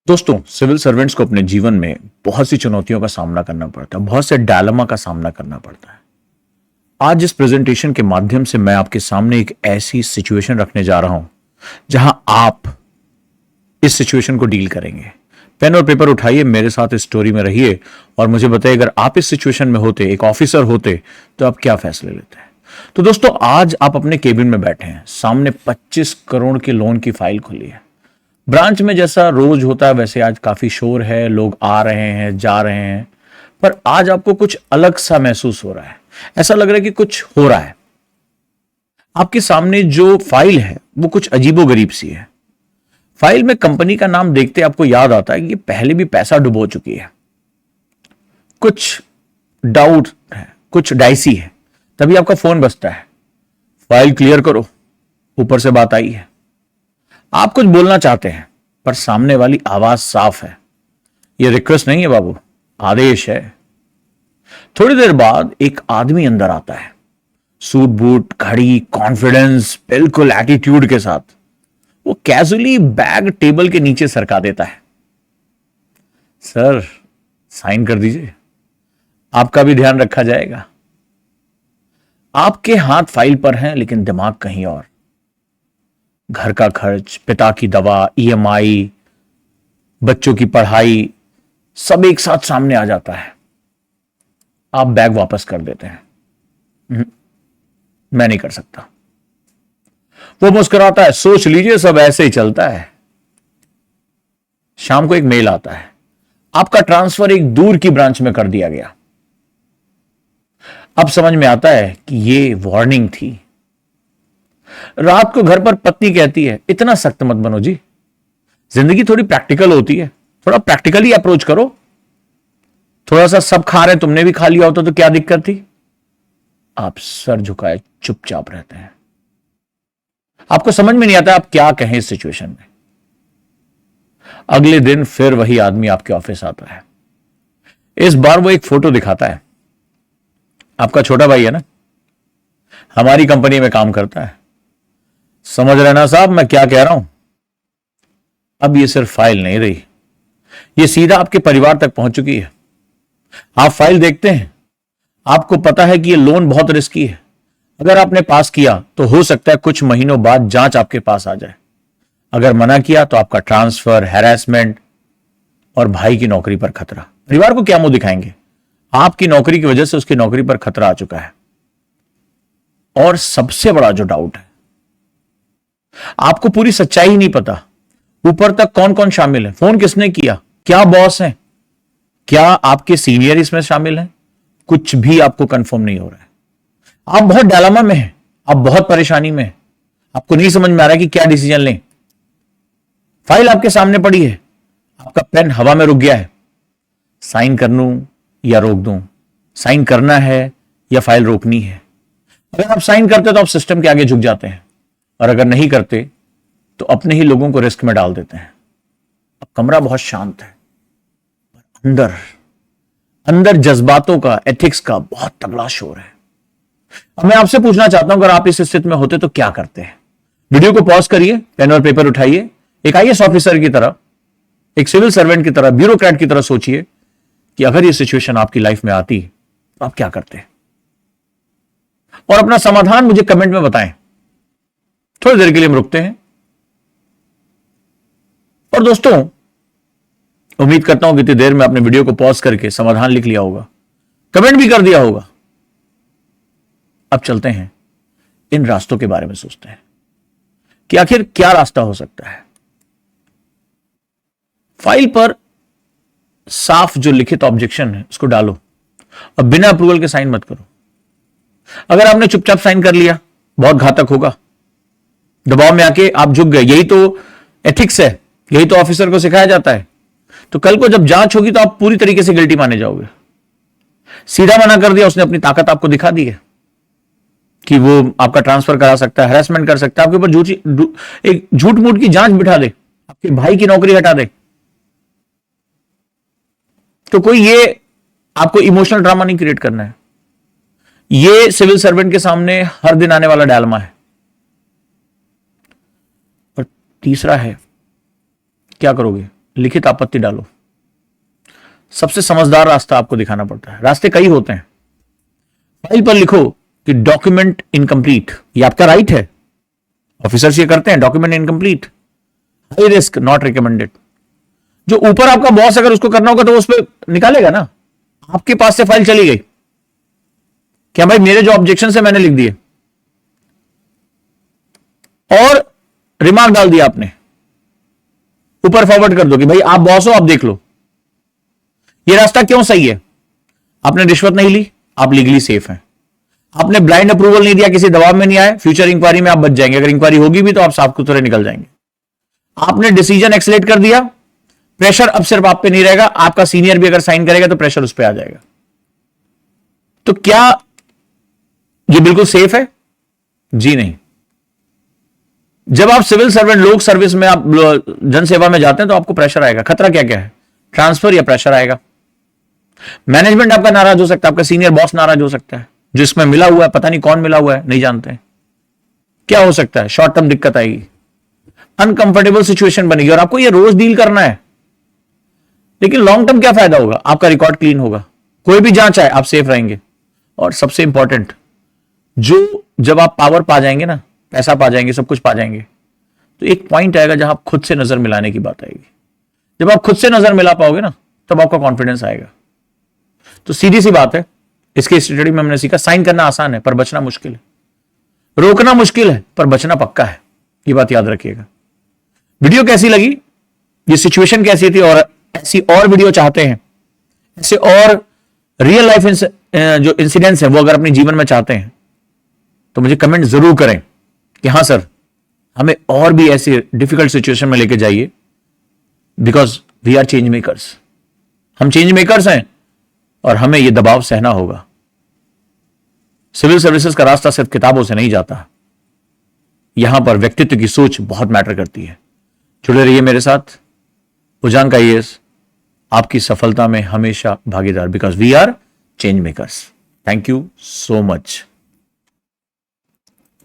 दोस्तों, civil servants को अपने जीवन में बहुत सी चुनौतियों का सामना करना पड़ता है, बहुत से डायलेमा का सामना करना पड़ता है। आज इस प्रेजेंटेशन के माध्यम से मैं आपके सामने एक ऐसी सिचुएशन रखने जा रहा हूं जहां आप इस सिचुएशन को डील करेंगे। पेन और पेपर उठाइए, मेरे साथ इस स्टोरी में रहिए और मुझे बताइए अगर आप इस सिचुएशन में होते, एक ऑफिसर होते, तो आप क्या फैसले लेते हैं। तो दोस्तों, आज आप अपने केबिन में बैठे हैं, सामने 25 करोड़ के लोन की फाइल खुली है। ब्रांच में जैसा रोज होता है वैसे आज काफी शोर है, लोग आ रहे हैं, जा रहे हैं, पर आज आपको कुछ अलग सा महसूस हो रहा है। ऐसा लग रहा है कि कुछ हो रहा है। आपके सामने जो फाइल है वो कुछ अजीबोगरीब सी है। फाइल में कंपनी का नाम देखते आपको याद आता है कि पहले भी पैसा डुबो चुकी है। कुछ डाउट है, कुछ डाइसी है। तभी आपका फोन बजता है, फाइल क्लियर करो, ऊपर से बात आई है। आप कुछ बोलना चाहते हैं पर सामने वाली आवाज साफ है, यह रिक्वेस्ट नहीं है बाबू, आदेश है। थोड़ी देर बाद एक आदमी अंदर आता है, सूट बूट, घड़ी, कॉन्फिडेंस, बिल्कुल एटीट्यूड के साथ। वो कैजुअली बैग टेबल के नीचे सरका देता है। सर, साइन कर दीजिए, आपका भी ध्यान रखा जाएगा। आपके हाथ फाइल पर हैं लेकिन दिमाग कहीं और। घर का खर्च, पिता की दवा, ईएमआई, बच्चों की पढ़ाई, सब एक साथ सामने आ जाता है। आप बैग वापस कर देते हैं। मैं नहीं कर सकता। वो मुस्कुराता है, सोच लीजिए सब ऐसे ही चलता है। शाम को एक मेल आता है, आपका ट्रांसफर एक दूर की ब्रांच में कर दिया गया। अब समझ में आता है कि ये वार्निंग थी। रात को घर पर पत्नी कहती है, इतना सख्त मत बनो जी, जिंदगी थोड़ी प्रैक्टिकल होती है, थोड़ा प्रैक्टिकली अप्रोच करो। थोड़ा सा सब खा रहे हैं, तुमने भी खा लिया होता तो क्या दिक्कत थी। आप सर झुकाए चुपचाप रहते हैं। आपको समझ में नहीं आता आप क्या कहें इस सिचुएशन में। अगले दिन फिर वही आदमी आपके ऑफिस आता है। इस बार वो एक फोटो दिखाता है। आपका छोटा भाई है ना, हमारी कंपनी में काम करता है। समझ रहे ना साहब मैं क्या कह रहा हूं। अब ये सिर्फ फाइल नहीं रही, ये सीधा आपके परिवार तक पहुंच चुकी है। आप फाइल देखते हैं, आपको पता है कि ये लोन बहुत रिस्की है। अगर आपने पास किया तो हो सकता है कुछ महीनों बाद जांच आपके पास आ जाए। अगर मना किया तो आपका ट्रांसफर, हैरेसमेंट और भाई की नौकरी पर खतरा। परिवार को क्या मुंह दिखाएंगे। आपकी नौकरी की वजह से उसकी नौकरी पर खतरा आ चुका है। और सबसे बड़ा जो डाउट है, आपको पूरी सच्चाई ही नहीं पता। ऊपर तक कौन कौन शामिल है, फोन किसने किया, क्या बॉस है, क्या आपके सीनियर इसमें शामिल हैं, कुछ भी आपको कंफर्म नहीं हो रहा है। आप बहुत डायलेमा में हैं, आप बहुत परेशानी में हैं। आपको नहीं समझ में आ रहा है कि क्या डिसीजन लें। फाइल आपके सामने पड़ी है, आपका पेन हवा में रुक गया है। साइन कर लूं या रोक दूं, साइन करना है या फाइल रोकनी है। अगर आप साइन करते तो आप सिस्टम के आगे झुक जाते हैं, और अगर नहीं करते तो अपने ही लोगों को रिस्क में डाल देते हैं। अब कमरा बहुत शांत है, अंदर अंदर जज्बातों का, एथिक्स का बहुत तगड़ा शोर है। अब मैं आपसे पूछना चाहता हूं, अगर आप इस स्थिति में होते तो क्या करते हैं। वीडियो को पॉज करिए, पेन और पेपर उठाइए, एक आईएएस ऑफिसर की तरह, एक सिविल सर्वेंट की तरह, ब्यूरोक्रेट की तरह सोचिए कि अगर ये सिचुएशन आपकी लाइफ में आती तो आप क्या करते हैं। और अपना समाधान मुझे कमेंट में बताएं। थोड़ी देर के लिए हम रुकते हैं। और दोस्तों, उम्मीद करता हूं कि इतनी देर में आपने वीडियो को पॉज करके समाधान लिख लिया होगा, कमेंट भी कर दिया होगा। अब चलते हैं, इन रास्तों के बारे में सोचते हैं कि आखिर क्या रास्ता हो सकता है। फाइल पर साफ जो लिखित ऑब्जेक्शन है उसको डालो और बिना अप्रूवल के साइन मत करो। अगर आपने चुपचाप साइन कर लिया, बहुत घातक होगा। दबाव में आके आप झुक गए, यही तो एथिक्स है, यही तो ऑफिसर को सिखाया जाता है। तो कल को जब जांच होगी तो आप पूरी तरीके से गिल्टी माने जाओगे। सीधा मना कर दिया, उसने अपनी ताकत आपको दिखा दी है कि वो आपका ट्रांसफर करा सकता है, हैरेसमेंट कर सकता है, आपके ऊपर एक झूठ मूठ की जांच बिठा दे, आपके भाई की नौकरी हटा दे। तो कोई ये आपको इमोशनल ड्रामा नहीं क्रिएट करना है। ये सिविल सर्वेंट के सामने हर दिन आने वाला डायलेमा है। और तीसरा है, क्या करोगे? लिखित आपत्ति डालो। सबसे समझदार रास्ता आपको दिखाना पड़ता है। रास्ते कई होते हैं। फाइल पर लिखो कि डॉक्यूमेंट इनकम्प्लीट, ये आपका राइट है, ऑफिसर्स ये करते हैं, document incomplete, high risk, not recommended. जो ऊपर आपका बॉस अगर उसको करना होगा तो उस पर निकालेगा ना। आपके पास से फाइल चली गई, क्या भाई मेरे जो ऑब्जेक्शन है मैंने लिख दिए और रिमार्क डाल दिया आपने, ऊपर फॉरवर्ड कर दो कि भाई आप बॉस हो, आप देख लो। ये रास्ता क्यों सही है? आपने रिश्वत नहीं ली, आप लीगली सेफ हैं। आपने ब्लाइंड अप्रूवल नहीं दिया, किसी दबाव में नहीं आए, फ्यूचर इंक्वायरी में आप बच जाएंगे। अगर इंक्वायरी होगी भी तो आप साफ सुथरे निकल जाएंगे। आपने डिसीजन एक्सेलेट कर दिया, प्रेशर अब सिर्फ आप पे नहीं रहेगा, आपका सीनियर भी अगर साइन करेगा तो प्रेशर उस पर आ जाएगा। तो क्या ये बिल्कुल सेफ है? जी नहीं। जब आप सिविल सर्वेंट, लोक सर्विस में, आप जन सेवा में जाते हैं तो आपको प्रेशर आएगा। खतरा क्या क्या है? ट्रांसफर या प्रेशर आएगा। मैनेजमेंट आपका नाराज हो सकता है, आपका सीनियर बॉस नाराज हो सकता है, जिसमें मिला हुआ है, पता नहीं कौन मिला हुआ है, नहीं जानते हैं। क्या हो सकता है? शॉर्ट टर्म दिक्कत आएगी, अनकंफर्टेबल सिचुएशन बनेगी और आपको ये रोज डील करना है। लेकिन लॉन्ग टर्म क्या फायदा होगा? आपका रिकॉर्ड क्लीन होगा, कोई भी जांच आए आप सेफ रहेंगे। और सबसे इंपॉर्टेंट, जब आप पावर पा जाएंगे ना, पैसा पा जाएंगे, सब कुछ पा जाएंगे, तो एक पॉइंट आएगा जहां आप खुद से नजर मिलाने की बात आएगी। जब आप खुद से नजर मिला पाओगे ना, तब आपका कॉन्फिडेंस आएगा। तो सीधी सी बात है, इसके स्टडी में हमने सीखा, साइन करना आसान है पर बचना मुश्किल है, रोकना मुश्किल है पर बचना पक्का है। ये बात याद रखिएगा। वीडियो कैसी लगी, ये सिचुएशन कैसी थी, और ऐसी और वीडियो चाहते हैं, ऐसे और रियल लाइफ जो इंसिडेंट्स है वो अगर अपने जीवन में चाहते हैं तो मुझे कमेंट जरूर करें कि हाँ सर, हमें और भी ऐसी डिफिकल्ट सिचुएशन में लेके जाइए, because we are change makers. हम चेंज मेकर्स हैं और हमें यह दबाव सहना होगा। सिविल सर्विसेज का रास्ता सिर्फ किताबों से नहीं जाता, यहां पर व्यक्तित्व की सोच बहुत मैटर करती है। जुड़े रहिए मेरे साथ। उजांग आईएएस आपकी सफलता में हमेशा भागीदार, because we are change makers. Thank you so much.